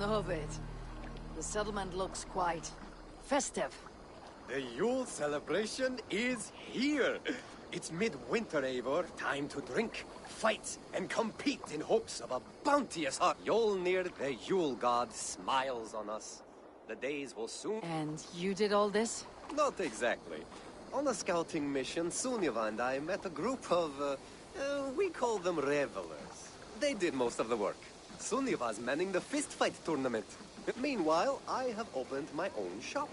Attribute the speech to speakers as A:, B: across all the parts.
A: Know it. The settlement looks quite festive.
B: The Yule celebration is here! It's midwinter, Eivor. Time to drink, fight, and compete in hopes of a bounteous Yolnir, the Yule god, smiles on us. The days will soon...
A: And you did all this?
B: Not exactly. On a scouting mission, Sunniva and I met a group of, we call them revelers. They did most of the work. Sunniva's manning the fist fight tournament. Meanwhile, I have opened my own shop.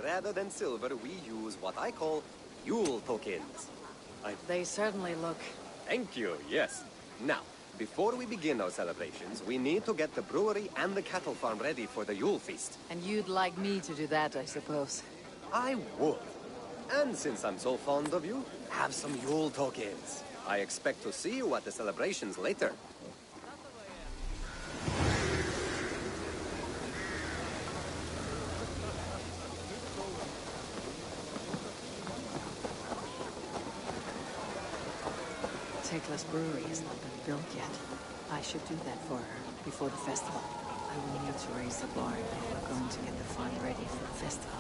B: Rather than silver, we use what I call Yule tokens.
A: They certainly look...
B: Thank you, yes. Now, before we begin our celebrations, we need to get the brewery and the cattle farm ready for the Yule feast.
A: And you'd like me to do that, I suppose.
B: I would. And since I'm so fond of you, have some Yule tokens. I expect to see you at the celebrations later.
A: Tikla's brewery has not been built yet. I should do that for her before the festival. I will need to raise the bar if we're going to get the farm ready for the festival.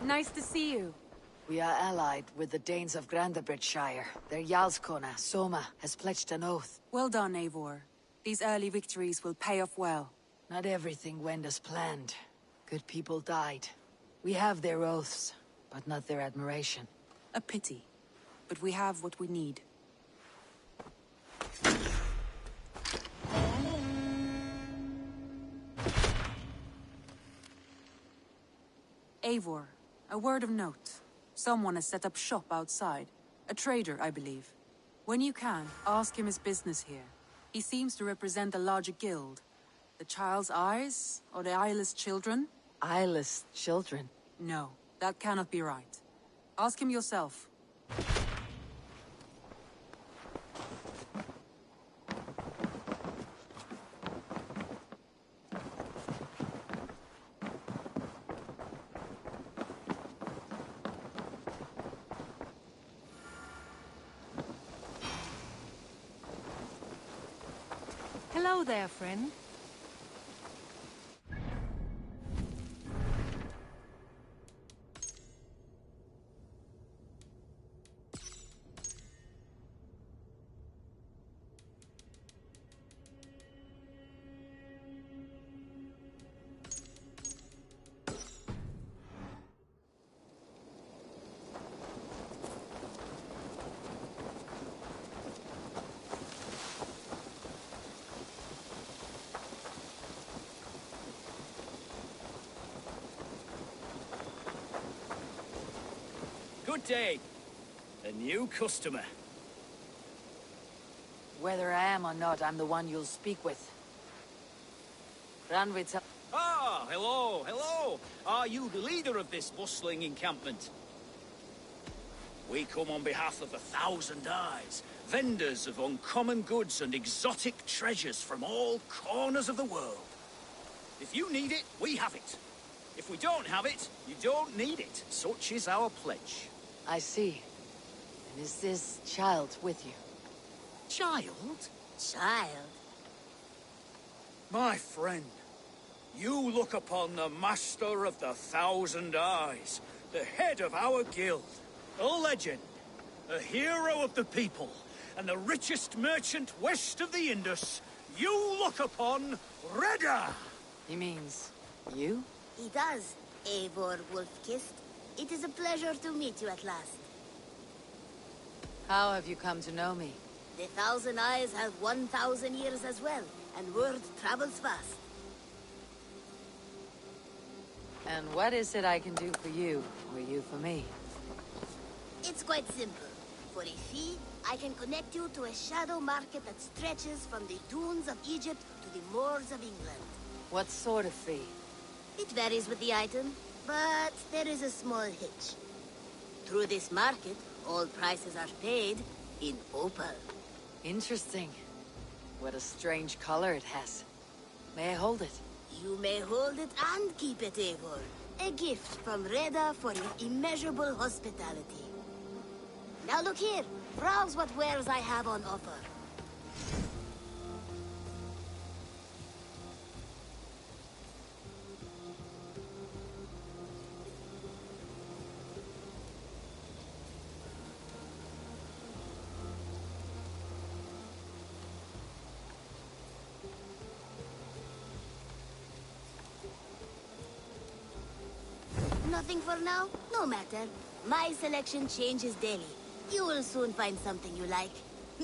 C: Nice to see you.
A: We are allied with the Danes of Grandabridgeshire. Their Jarlskona, Soma, has pledged an oath.
C: Well done, Eivor. These early victories will pay off well.
A: Not everything went as planned. Good people died. We have their oaths, but not their admiration.
C: A pity. But we have what we need. Eivor, a word of note. Someone has set up shop outside. A trader, I believe. When you can, ask him his business here. He seems to represent a larger guild. The Child's Eyes? Or the Eyeless Children?
A: Eyeless children?
C: No, that cannot be right. Ask him yourself.
D: Hello there, friend.
E: Good day. A new customer.
A: Whether I am or not, I'm the one you'll speak with. Ranvitz.
E: Ah, hello, hello. Are you the leader of this bustling encampment? We come on behalf of 1,000 Eyes, vendors of uncommon goods and exotic treasures from all corners of the world. If you need it, we have it. If we don't have it, you don't need it. Such is our pledge.
A: I see. And is this child with you?
E: Child?
F: Child?
E: My friend, you look upon the master of the 1,000 Eyes, the head of our guild, a legend, a hero of the people, and the richest merchant west of the Indus. You look upon Redda!
A: He means You?
F: He does, Eivor Wolf-Kissed. It is a pleasure to meet you at last.
A: How have you come to know me?
F: The Thousand Eyes have 1,000 years as well, and word travels fast.
A: And what is it I can do for you, or you for me?
F: It's quite simple. For a fee, I can connect you to a shadow market that stretches from the dunes of Egypt to the moors of England.
A: What sort of fee?
F: It varies with the item, but there is a small hitch. Through this market, all prices are paid in opal.
A: Interesting. What a strange color it has. May I hold it?
F: You may hold it and keep it, Eivor. A gift from Reda for your immeasurable hospitality. Now look here. Browse what wares I have on offer. Nothing for now? No matter. My selection changes daily. You will soon find something you like.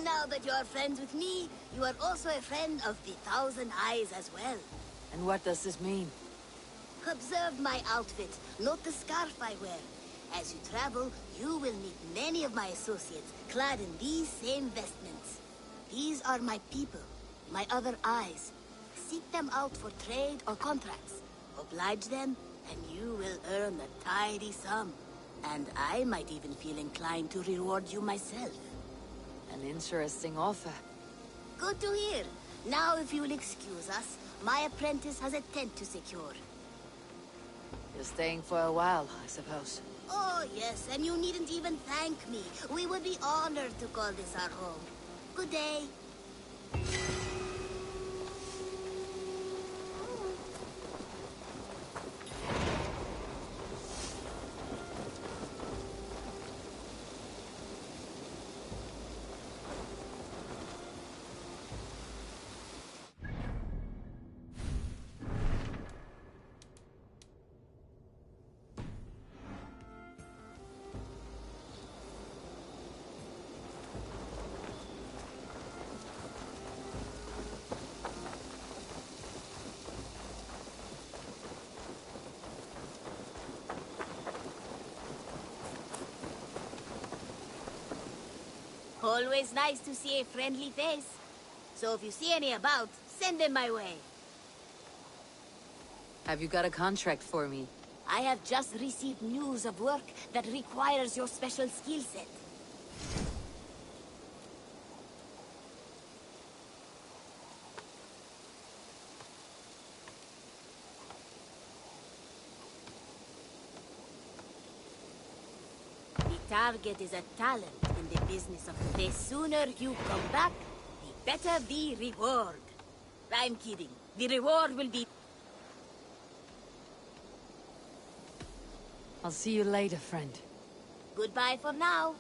F: Now that you are friends with me, you are also a friend of the Thousand Eyes as well.
A: And what does this mean?
F: Observe my outfit. Note the scarf I wear. As you travel, you will meet many of my associates, clad in these same vestments. These are my people, my other eyes. Seek them out for trade or contracts. Oblige them, and you will earn a tidy sum. And I might even feel inclined to reward you myself.
A: An interesting offer.
F: Good to hear. Now, if you will excuse us, my apprentice has a tent to secure.
A: You're staying for a while, I suppose.
F: Oh, yes, and you needn't even thank me. We would be honored to call this our home. Good day. Always nice to see a friendly face. So if you see any about, send them my way.
A: Have you got a contract for me?
F: I have just received news of work that requires your special skill set. The target is a talent in the business of... The sooner you come back, the better the reward. I'm kidding. The reward will be...
A: I'll see you later, friend.
F: Goodbye for now.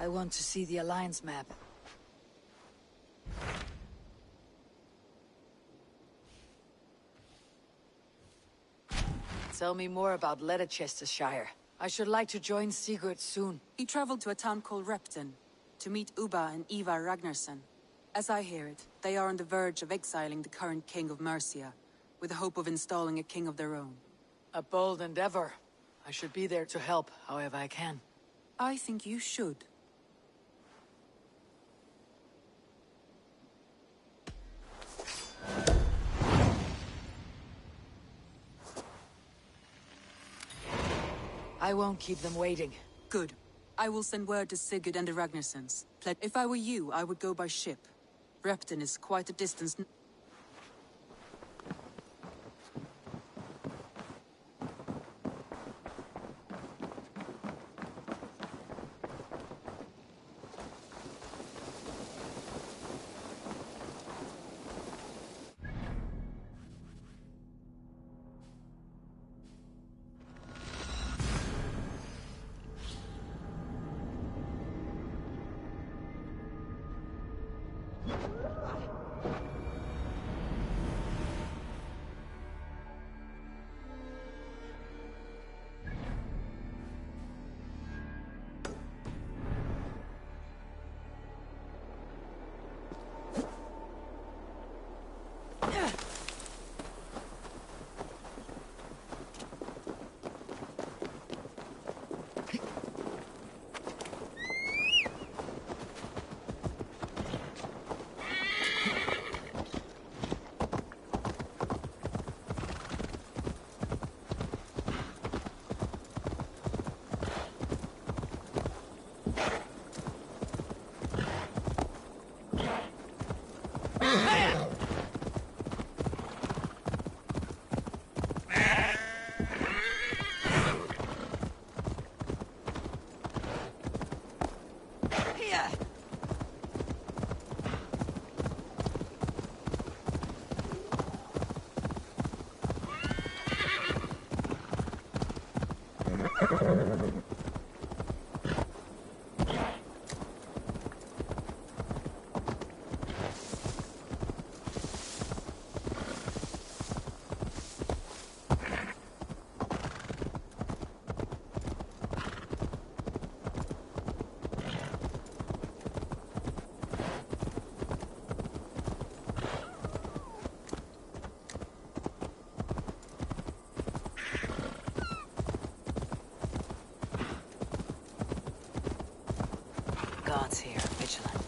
A: I want to see the Alliance map. Tell me more about Leicestershire. I should like to join Sigurd soon.
C: He traveled to a town called Repton to meet Ubba and Ivar Ragnarsson. As I hear it, they are on the verge of exiling the current king of Mercia, with the hope of installing a king of their own.
A: A bold endeavor. I should be there to help, however I can.
C: I think you should.
A: I won't keep them waiting.
C: Good. I will send word to Sigurd and the Ragnarssons. If I were you, I would go by ship. Repton is quite a distance.
A: Guards here, vigilant.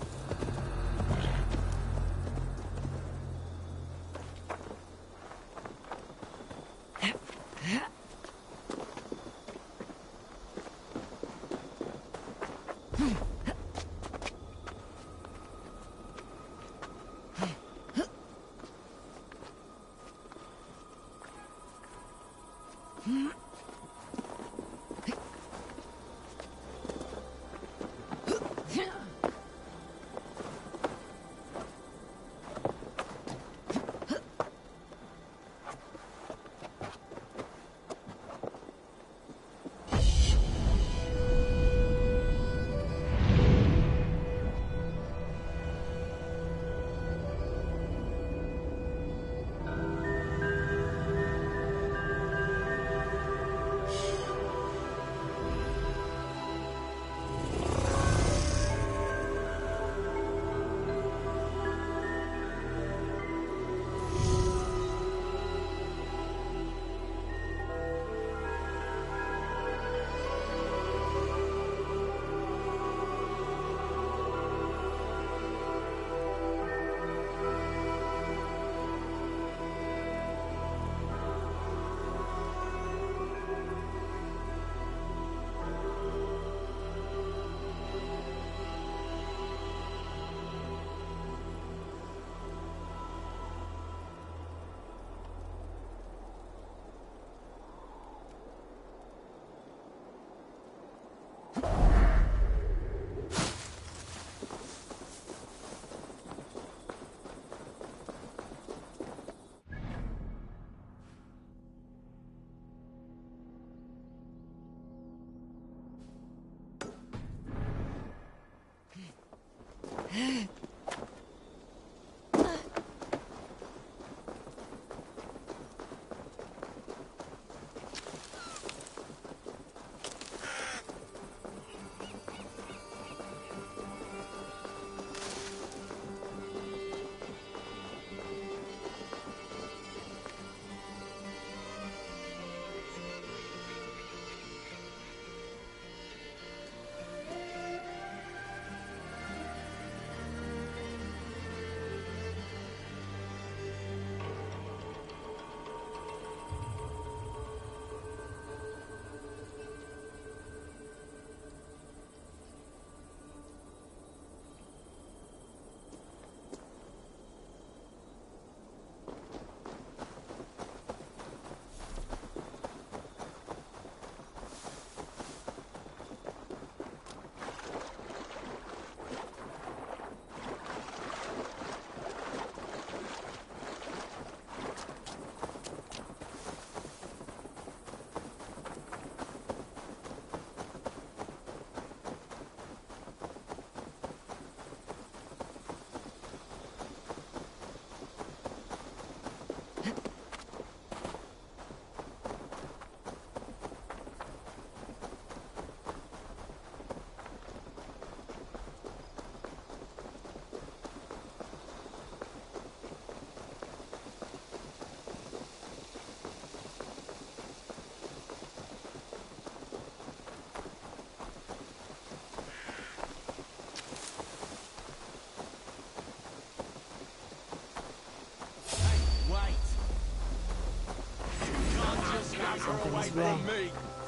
A: Something's wrong.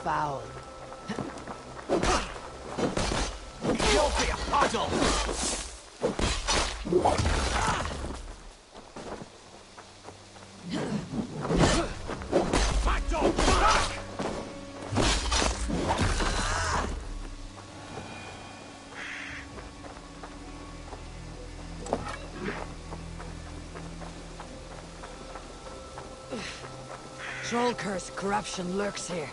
A: Foul.
G: You'll be a puddle! Back door! Back!
A: Troll curse corruption lurks here.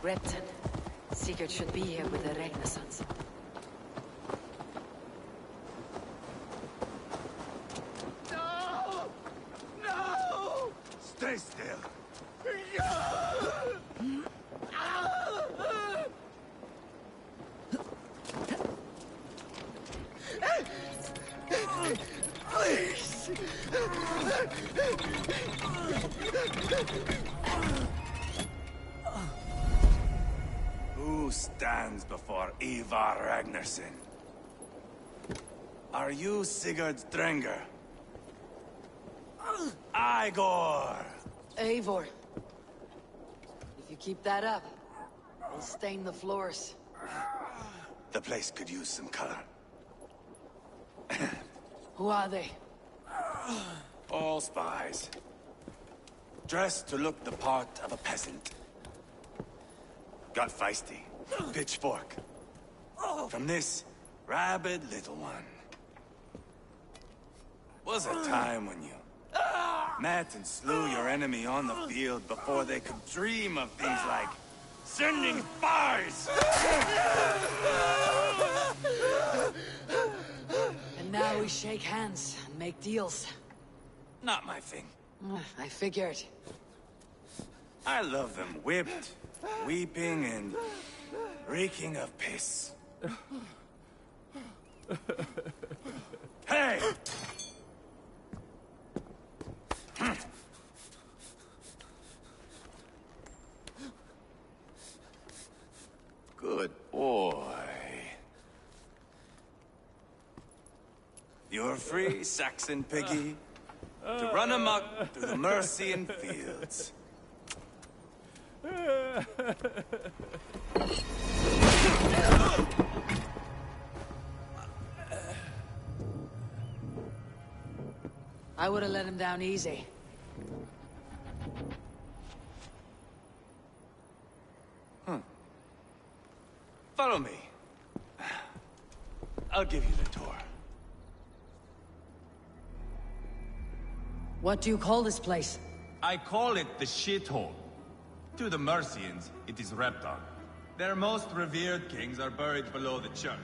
A: Repton. Sigurd should be here with the Ragnarsons.
G: No! No! Stay still. Please! Who stands before Ivar Ragnarsson? Are you Sigurd Drenger? Igor!
A: Eivor. If you keep that up, we'll stain the floors.
G: The place could use some color.
A: Who are they?
G: All spies. Dressed to look the part of a peasant. Got feisty. Pitchfork. From this rabid little one. Was a time when you met and slew your enemy on the field before they could dream of things like sending spies!
A: And now we shake hands and make deals.
G: Not my thing.
A: I figured.
G: I love them whipped, weeping, and reeking of piss. Hey! Good boy. You're free, Saxon piggy, to run amok through the Mercian fields.
A: I would have let him down easy.
G: Follow me. I'll give you the tour.
A: What do you call this place?
H: I call it the shithole. To the Mercians, it is Repton. Their most revered kings are buried below the church.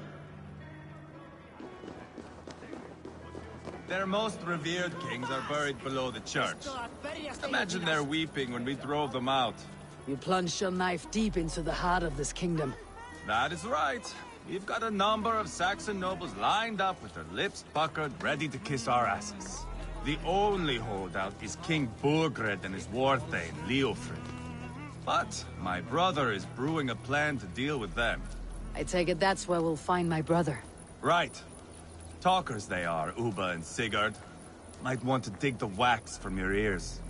H: Their most revered kings are buried below the church. Imagine their weeping when we drove them out.
A: You plunged your knife deep into the heart of this kingdom.
H: That is right. We've got a number of Saxon nobles lined up with their lips puckered, ready to kiss our asses. The only holdout is King Burgred and his warthane, Leofrid. But my brother is brewing a plan to deal with them.
A: I take it that's where we'll find my brother.
H: Right. Talkers they are, Uba and Sigurd. Might want to dig the wax from your ears.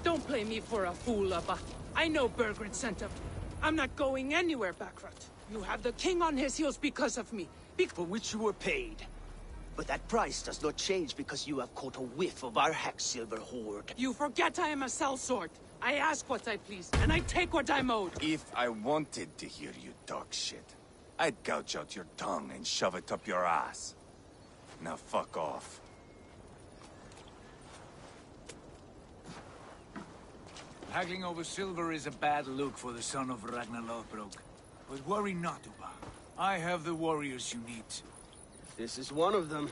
I: Don't play me for a fool, Abba. I know Burgred sent him. I'm not going anywhere, Backrot. You have the king on his heels because of me.
J: For which you were paid. But that price does not change because you have caught a whiff of our Hacksilver hoard.
I: You forget I am a sellsword. I ask what I please, and I take what I'm owed.
G: If I wanted to hear you talk shit, I'd gouge out your tongue and shove it up your ass. Now fuck off.
K: Haggling over silver is a bad look for the son of Ragnar Lothbrok. But worry not, Uba. I have the warriors you need.
J: This is one of them.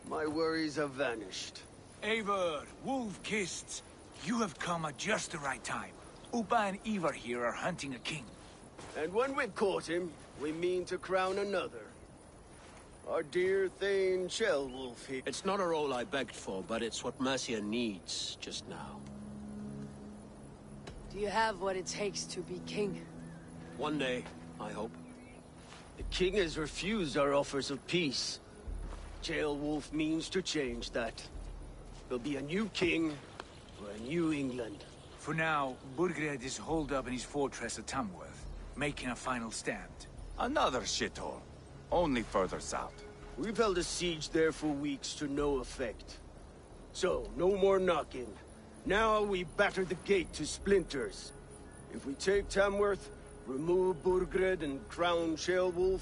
J: My worries have vanished.
K: Eivor, Wolf-Kissed, you have come at just the right time. Uba and Ivar here are hunting a king.
J: And when we've caught him, we mean to crown another. Our dear Thane Ceolwulf here.
L: It's not a role I begged for, but it's what Mercia needs just now.
A: Do you have what it takes to be king?
L: One day, I hope.
J: The king has refused our offers of peace. Ceolwulf means to change that. There'll be a new king for a new England.
K: For now, Burgred is holed up in his fortress at Tamworth, making a final stand.
G: Another shithole. Only further south.
J: We've held a siege there for weeks to no effect. So, no more knocking. Now we batter the gate to splinters. If we take Tamworth, remove Burgred and crown Ceolwulf,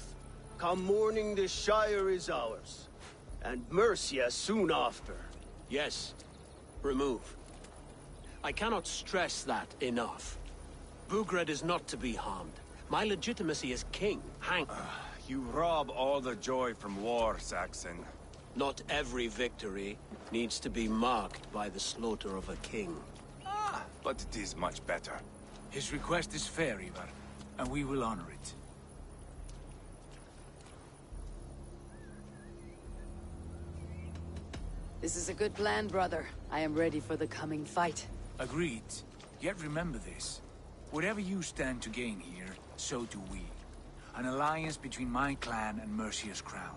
J: Come morning, the Shire is ours. And Mercia soon after.
L: Yes. Remove. I cannot stress that enough. Bugred is not to be harmed. My legitimacy as king hang...
G: You rob all the joy from war, Saxon.
L: Not every victory needs to be marked by the slaughter of a king.
G: But it is much better.
K: His request is fair, Ivar, and we will honor it.
A: This is a good plan, brother. I am ready for the coming fight.
K: Agreed. Yet remember this. Whatever you stand to gain here, so do we. An alliance between my clan and Mercia's crown.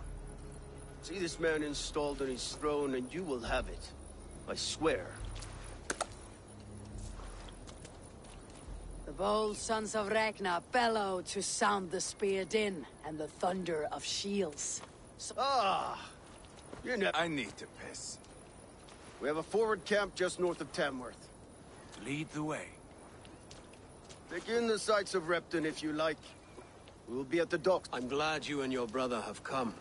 J: See this man installed on his throne and you will have it. I swear.
A: The bold sons of Ragnar bellow to sound the spear din and the thunder of shields.
J: You know,
G: I need to piss.
J: we have a forward camp just north of Tamworth.
K: Lead the way.
J: Take in the sights of Repton if you like. We'll be at the docks.
L: I'm glad you and your brother have come.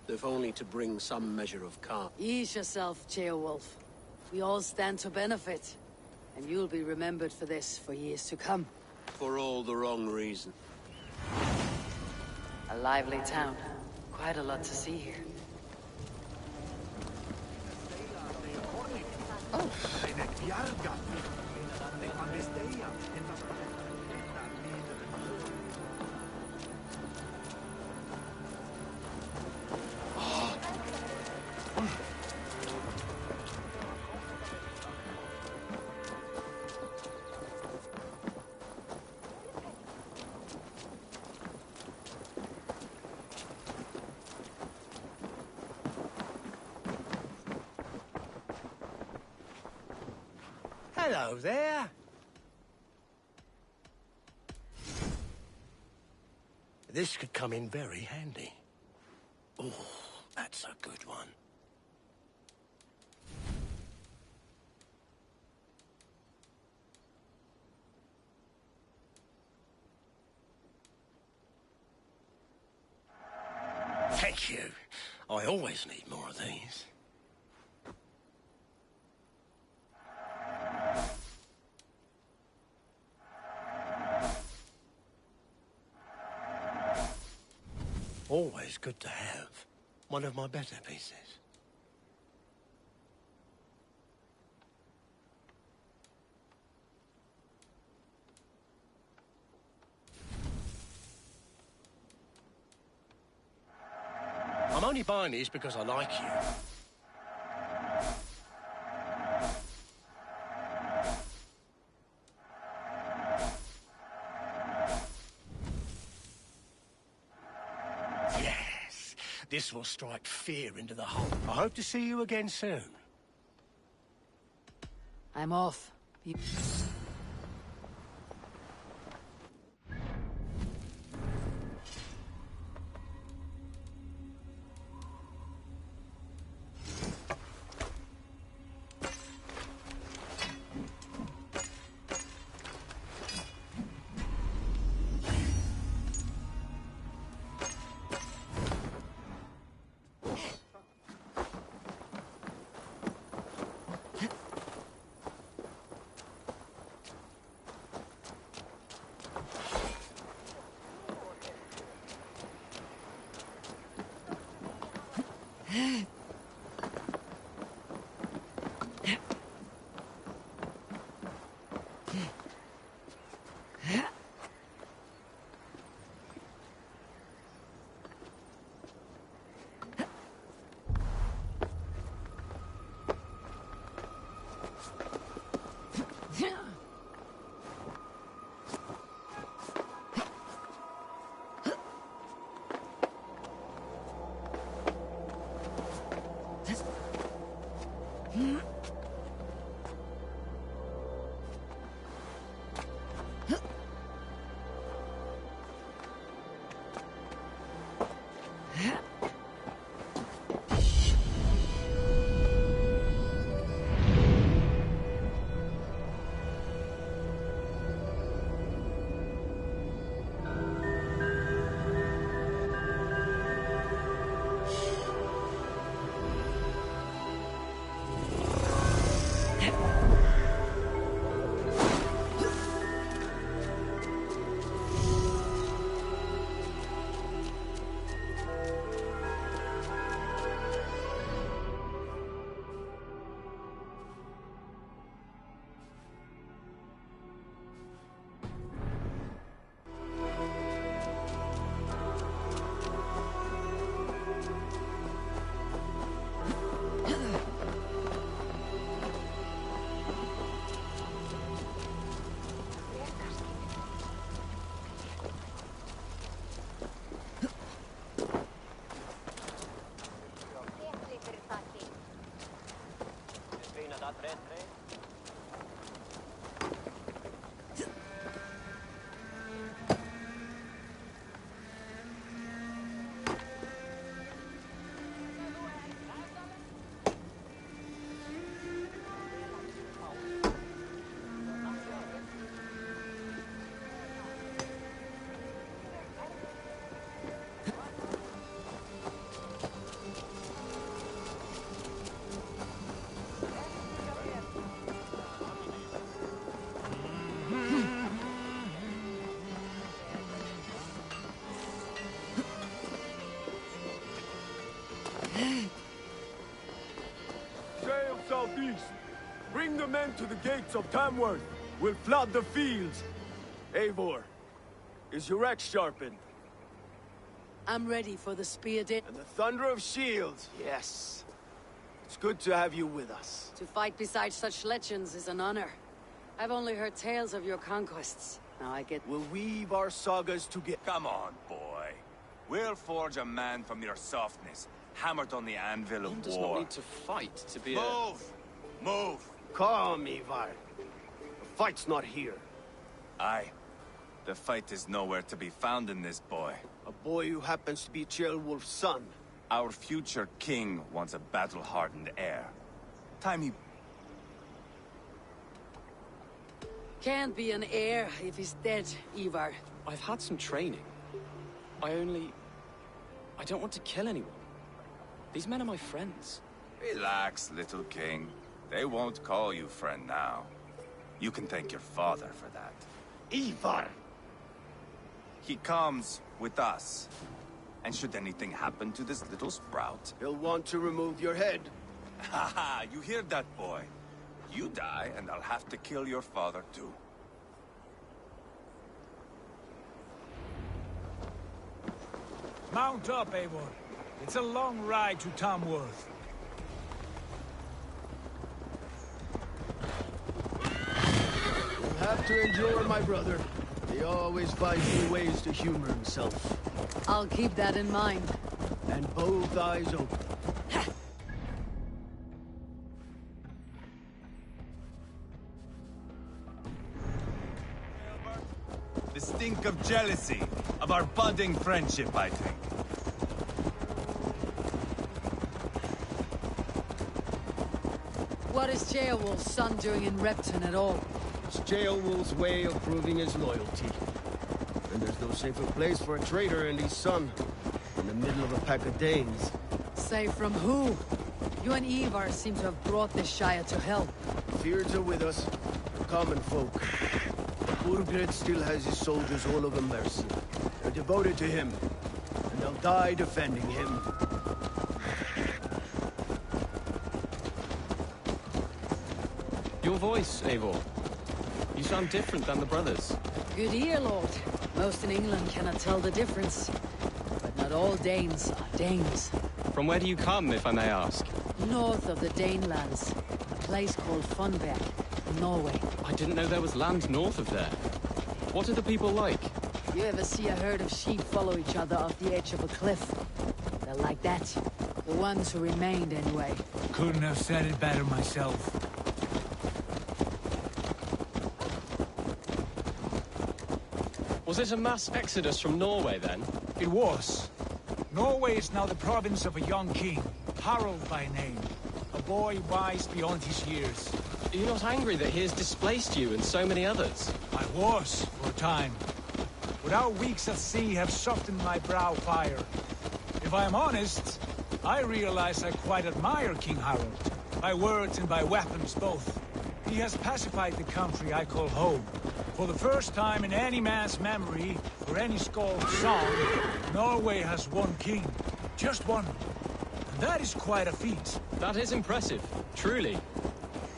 L: If only to bring some measure of calm.
A: Ease yourself, Ceolwulf. We all stand to benefit. And you'll be remembered for this for years to come.
L: For all the wrong reason.
A: A lively town. Quite a lot to see here.
M: Hello there. This could come in very handy. Oh, that's a good one. Thank you. I always need more of these. Always good to have. One of my better pieces. I'm only buying these because I like you. Yes, this will strike fear into the heart. I hope to see you again soon.
A: I'm off.
J: Sail southeast. Bring the men to the gates of Tamworth. We'll flood the fields. Eivor, is your axe sharpened?
N: I'm ready for the spear day.
J: And the thunder of shields, yes. It's good to have you with us.
N: To fight beside such legends is an honor. I've only heard tales of your conquests. Now I get...
J: We'll weave our sagas together.
G: Come on, boy. We'll forge a man from your softness, hammered on the anvil of
L: One does
G: war.
L: not need to fight to be
G: Move! Move!
J: Calm, Ivar. The fight's not here.
G: Aye. The fight is nowhere to be found in this boy.
J: A boy who happens to be Ceolwulf's son.
G: Our future king wants a battle-hardened heir. Time he...
N: Can't be an heir if he's dead, Ivar.
L: I've had some training. I don't want to kill anyone. These men are my friends.
G: Relax, little king. They won't call you friend now. You can thank your father for that.
J: Ivar!
G: He comes with us. And should anything happen to this little sprout...
J: He'll want to remove your head.
G: Haha, you hear that, boy? You die, and I'll have to kill your father, too.
K: Mount up, Eivor. It's a long ride to Tamworth.
J: You'll have to endure, my brother. He always finds new ways to humor himself.
N: I'll keep that in mind.
J: And both eyes open.
H: The stink of jealousy, of our budding friendship, I think.
N: What is Ceolwulf's son doing in Repton at all?
J: It's Ceolwulf's way of proving his loyalty. And there's no safer place for a traitor and his son. In the middle of a pack of Danes.
N: Say from who? You and Ivar seem to have brought this Shire to hell.
J: Fears are with us, the common folk. Burgred still has his soldiers all over Mercia. They're devoted to him, and they'll die defending him.
L: Your voice, Eivor. You sound different than the brothers.
N: Good ear, Lord. Most in England cannot tell the difference. But not all Danes are Danes.
L: From where do you come, if I may ask?
N: North of the Danelands. A place called Funberg, Norway.
L: I didn't know there was land north of there. What are the people like?
N: You ever see a herd of sheep follow each other off the edge of a cliff? They're like that. The ones who remained, anyway.
K: Couldn't have said it better myself.
L: Was it a mass exodus from Norway, then?
K: It was. Norway is now the province of a young king, Harald by name. A boy wise beyond his years.
L: Are you not angry that he has displaced you and so many others?
K: I was, for a time. But our weeks at sea have softened my brow fire. If I am honest, I realize I quite admire King Harald. By words and by weapons both. He has pacified the country I call home. For the first time in any man's memory, or any Skald's song, Norway has one king. Just one. And that is quite a feat.
L: That is impressive, truly.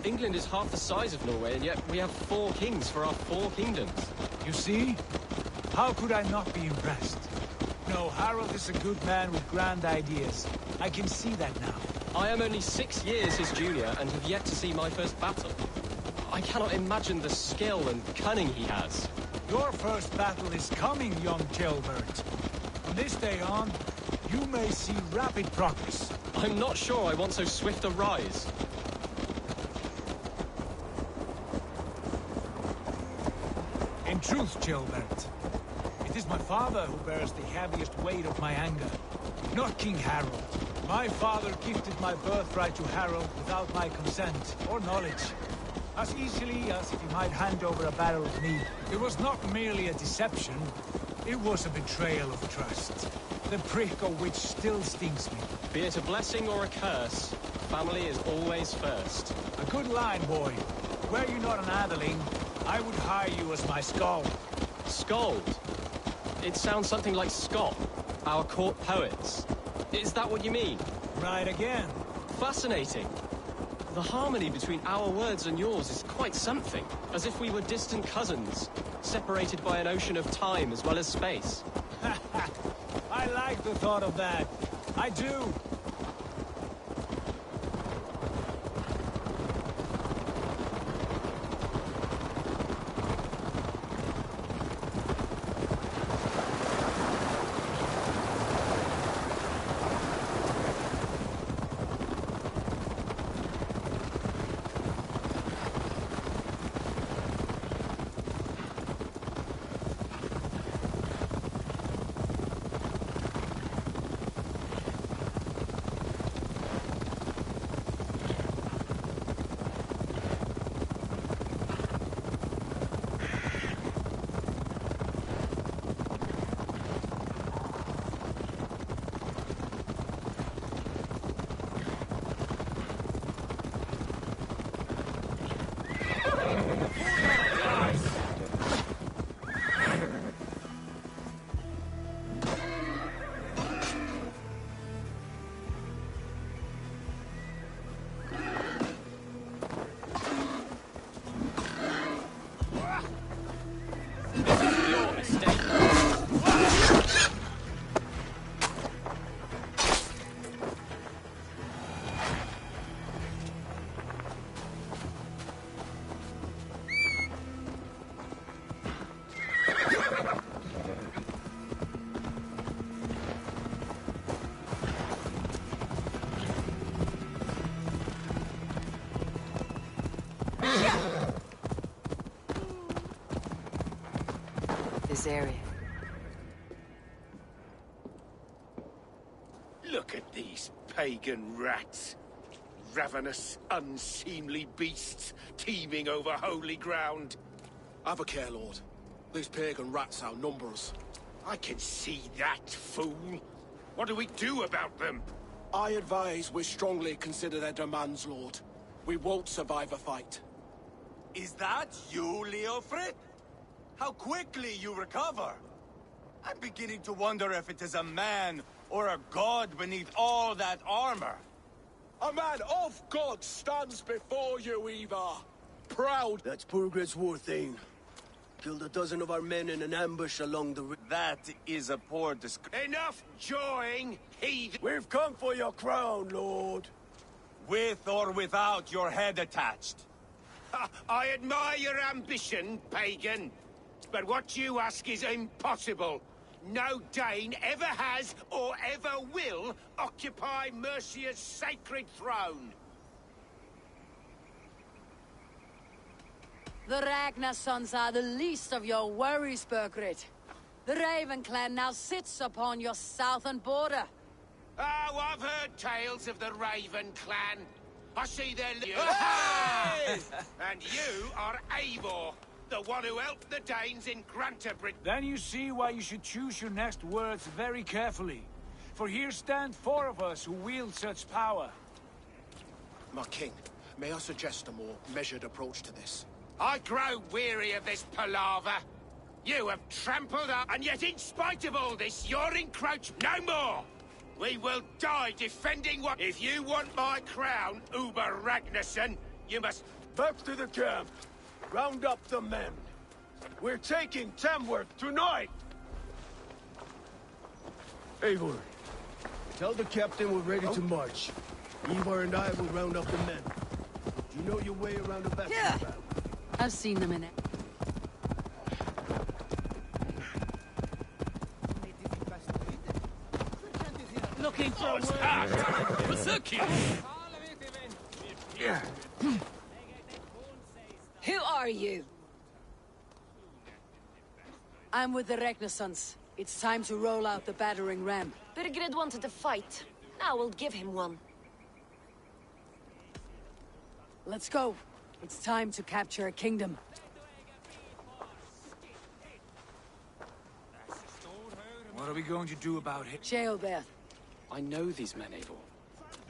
L: England is half the size of Norway, and yet we have 4 kings for our 4 kingdoms.
K: You see? How could I not be impressed? No, Harald is a good man with grand ideas. I can see that now.
L: I am only 6 years his junior and have yet to see my first battle. I cannot imagine the skill and cunning he has.
K: Your first battle is coming, young Ceolbert. From this day on, you may see rapid progress.
L: I'm not sure I want so swift a rise.
K: In truth, Gilbert, it is my father who bears the heaviest weight of my anger, not King Harold. My father gifted my birthright to Harold without my consent or knowledge, as easily as if he might hand over a barrel of meat. It was not merely a deception, it was a betrayal of trust, the prick of which still stings me.
O: Be it a blessing or a curse, family is always first.
K: A good line, boy. Were you not an atheling, I would hire you as my skald.
O: Skald? It sounds something like Scott, our court poets. Is that what you mean?
K: Right again.
O: Fascinating. The harmony between our words and yours is quite something. As if we were distant cousins, separated by an ocean of time as well as space.
K: I like the thought of that. I do.
A: This area.
P: Look at these pagan rats. Ravenous, unseemly beasts teeming over holy ground.
M: Have a care, Lord. These pagan rats outnumber us.
P: I can see that, fool. What do we do about them?
M: I advise we strongly consider their demands, Lord. We won't survive a fight.
G: Is that you, Leofrid? How quickly you recover! I'm beginning to wonder if it is a man or a god beneath all that armor.
M: A man of God stands before you, Eva. Proud.
J: That's Burgred's war thane. Killed a dozen of our men in an ambush along the
G: That is a poor description.
P: Enough jawing, heathen!
J: We've come for your crown, Lord.
G: With or without your head attached.
P: I admire your ambition, pagan. But what you ask is impossible. No Dane ever has or ever will occupy Mercia's sacred throne.
N: The Ragnar sons are the least of your worries, Burgred. The Raven clan now sits upon your southern border.
P: Oh, I've heard tales of the Raven clan. I see their and you are Eivor, the one who helped the Danes in Grantabrid.
K: Then you see why you should choose your next words very carefully. For here stand 4 of us who wield such power.
M: My king, may I suggest a more measured approach to this?
P: I grow weary of this palaver. You have trampled up, and yet in spite of all this, you're encroached no more. We will die defending what... If you want my crown, Uber Ragnarsson, you must...
J: Back to the camp. Round up the men. We're taking Tamworth tonight! Eivor, tell the captain we're ready to march. Eivor and I will round up the men. You know your way around the battleground.
N: I've seen them in it.
I: Looking for a word.
N: Who are you? I'm with the Renaissance. It's time to roll out the battering ram.
Q: Birgred wanted a fight. Now we'll give him one.
N: Let's go. It's time to capture a kingdom.
K: What are we going to do about it?
N: Jail there.
O: I know these men, Eivor.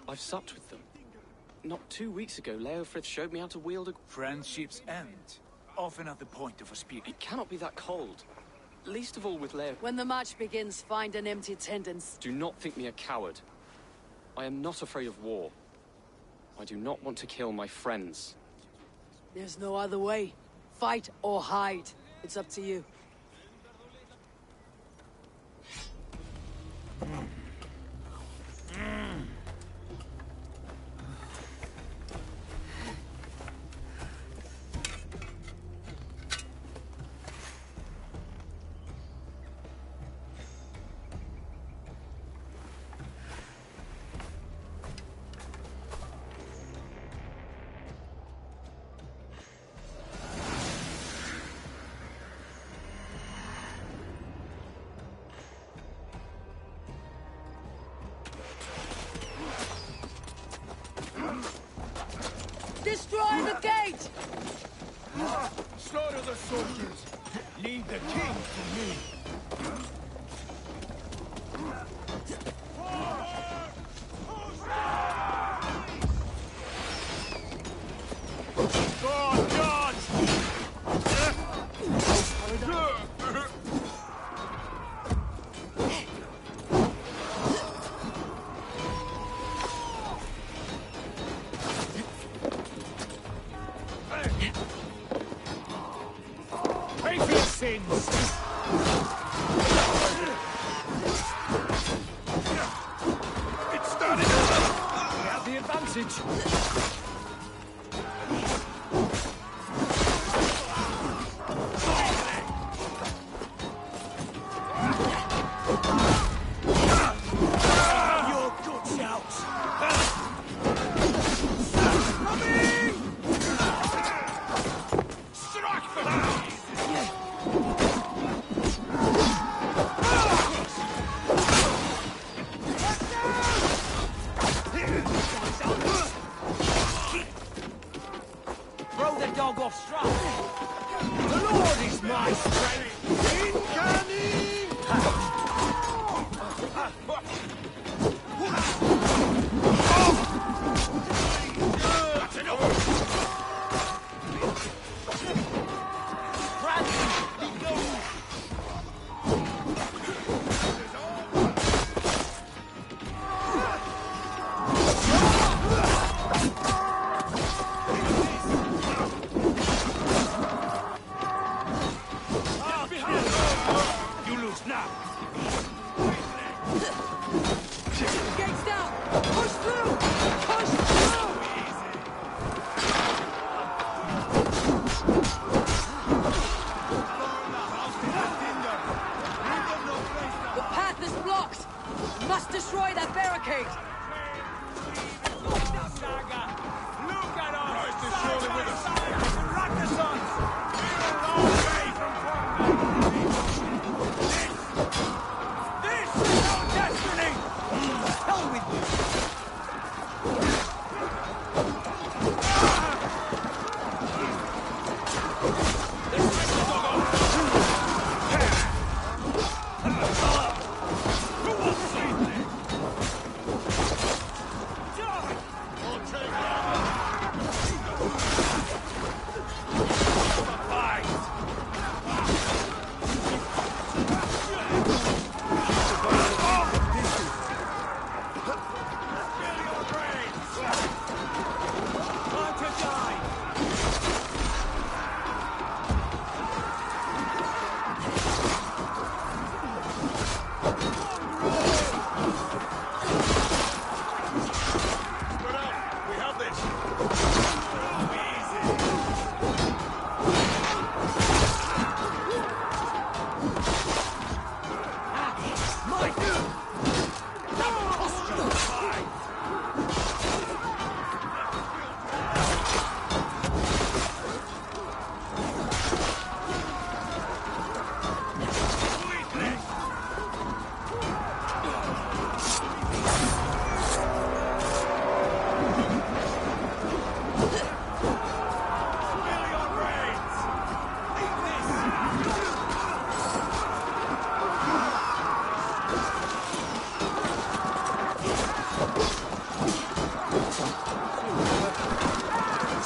O: I've supped with them. Not 2 weeks ago, Leofrith showed me how to wield a...
K: Friendships end, often at the point of a spear.
O: It cannot be that cold. Least of all with Leo.
N: When the march begins, find an empty tent and...
O: Do not think me a coward. I am not afraid of war. I do not want to kill my friends.
N: There's no other way. Fight or hide. It's up to you. Destroy the gate!
J: Slaughter the soldiers! Leave the king to me!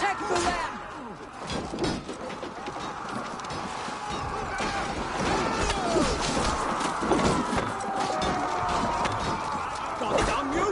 N: Check the lamp!
O: God damn you!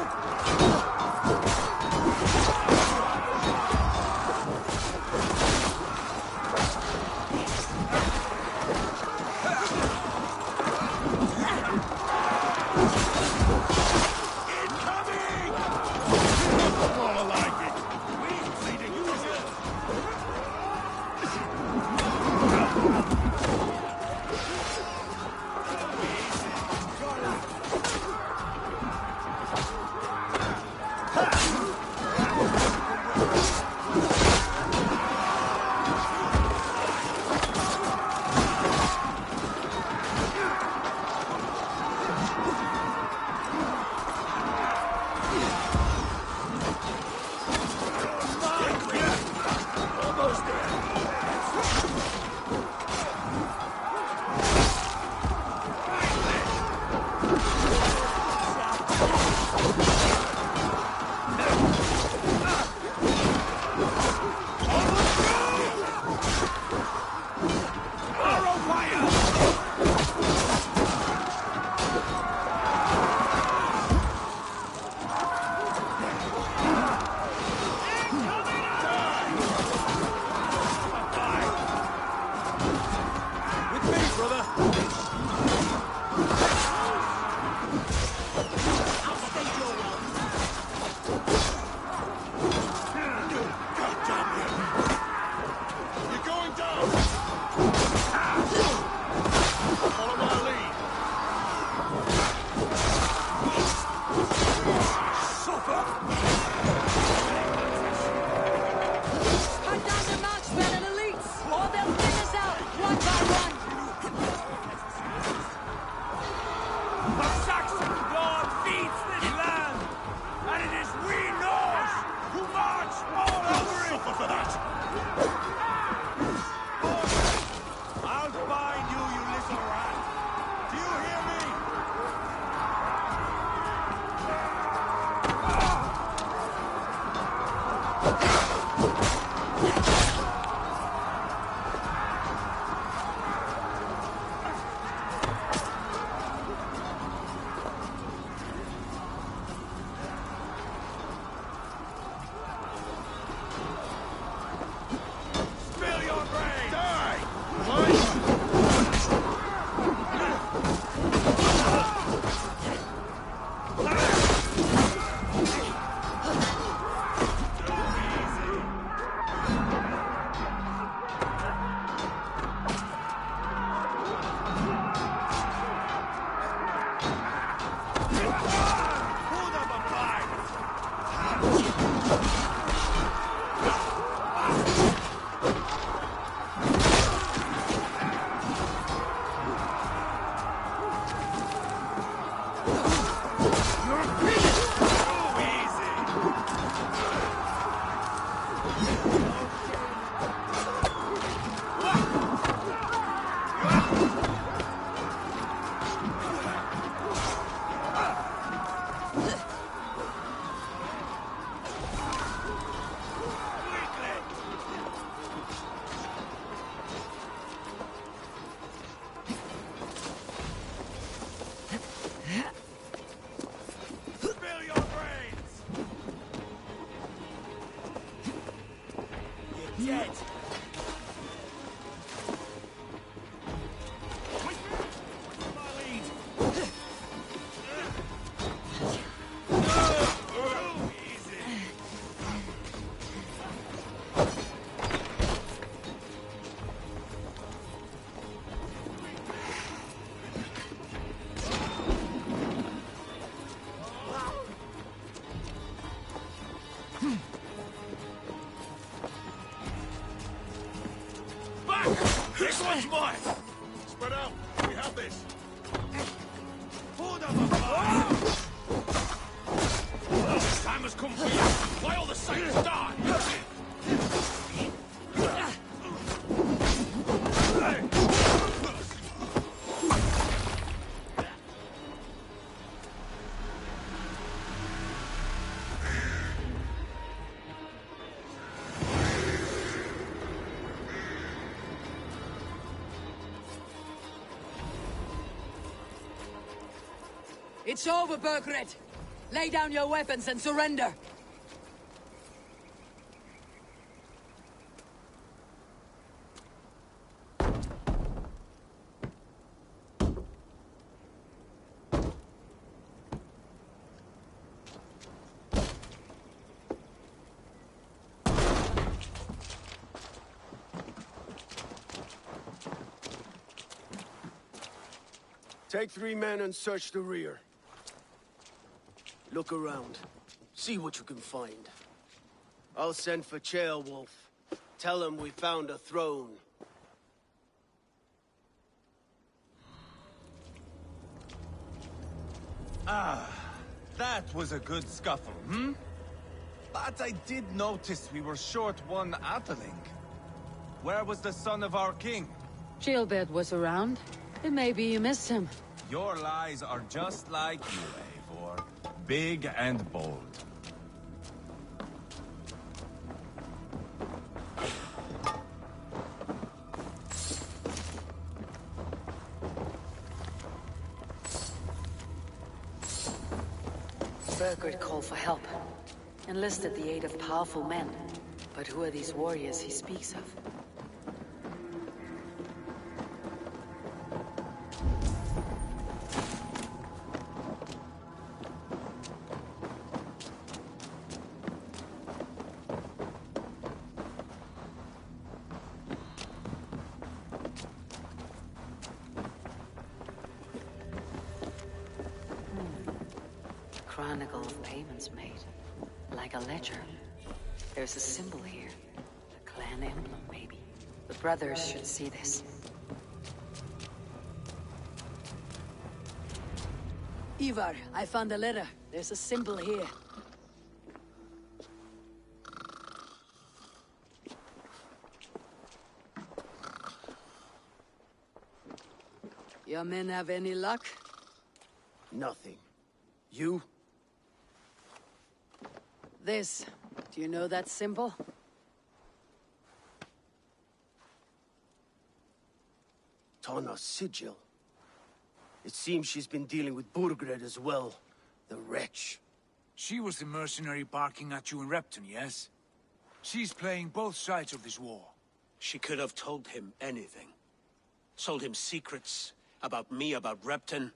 G: This one's mine! Spread out! We have this! Time has come for you! Why all the saints die?
N: It's over, Burgred! Lay down your weapons and surrender!
J: Take 3 men and search the rear. Look around. See what you can find. I'll send for Ceolwulf. Tell him we found a throne.
H: Ah, that was a good scuffle, hmm? But I did notice we were short one Atheling. Where was the son of our king?
N: Gilbert was around. It may be you missed him.
H: Your lies are just like you, Eivor. Big and bold.
A: Burgred called for help. Enlisted the aid of powerful men. But who are these warriors he speaks of? Chronicle of payments made. Like a ledger. There's a symbol here. A clan emblem, maybe. The brothers should see this.
N: Ivar, I found a letter. There's a symbol here. Your men have any luck?
J: Nothing. You?
N: This. Do you know that symbol?
J: Tana's sigil. It seems she's been dealing with Burgred as well. The wretch.
K: She was the mercenary barking at you in Repton, yes? She's playing both sides of this war.
L: She could have told him anything. Sold him secrets about me, about Repton,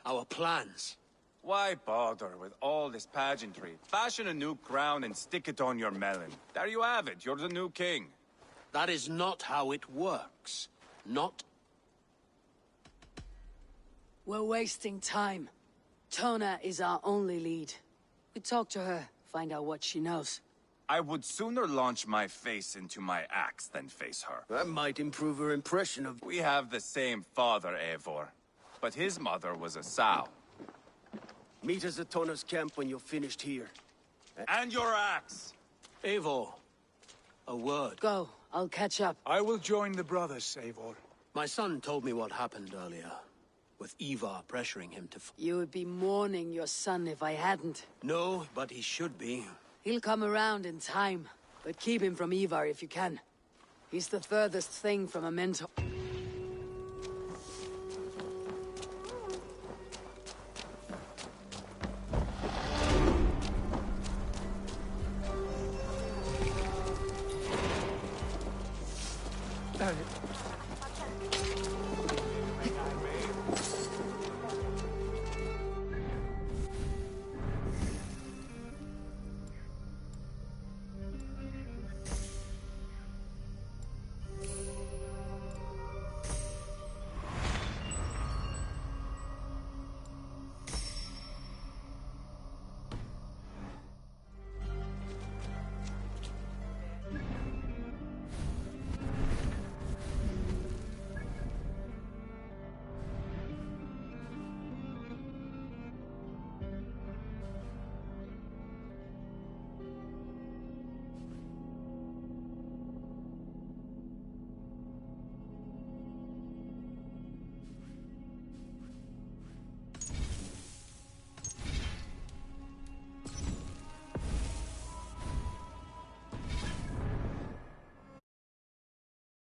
L: our plans.
H: Why bother with all this pageantry? Fashion a new crown and stick it on your melon. There you have it, you're the new king.
L: That is not how it works. Not...
N: We're wasting time. Tona is our only lead. We talk to her, find out what she knows.
H: I would sooner launch my face into my axe than face her.
J: That might improve her impression of...
H: We have the same father, Eivor. But his mother was a sow.
J: Meet us at Tona's camp when you're finished here.
H: And your axe!
L: Eivor, a word.
N: Go, I'll catch up.
K: I will join the brothers, Eivor.
L: My son told me what happened earlier, with Ivar pressuring him to...
N: You would be mourning your son if I hadn't.
L: No, but he should be.
N: He'll come around in time, but keep him from Ivar if you can. He's the furthest thing from a mentor.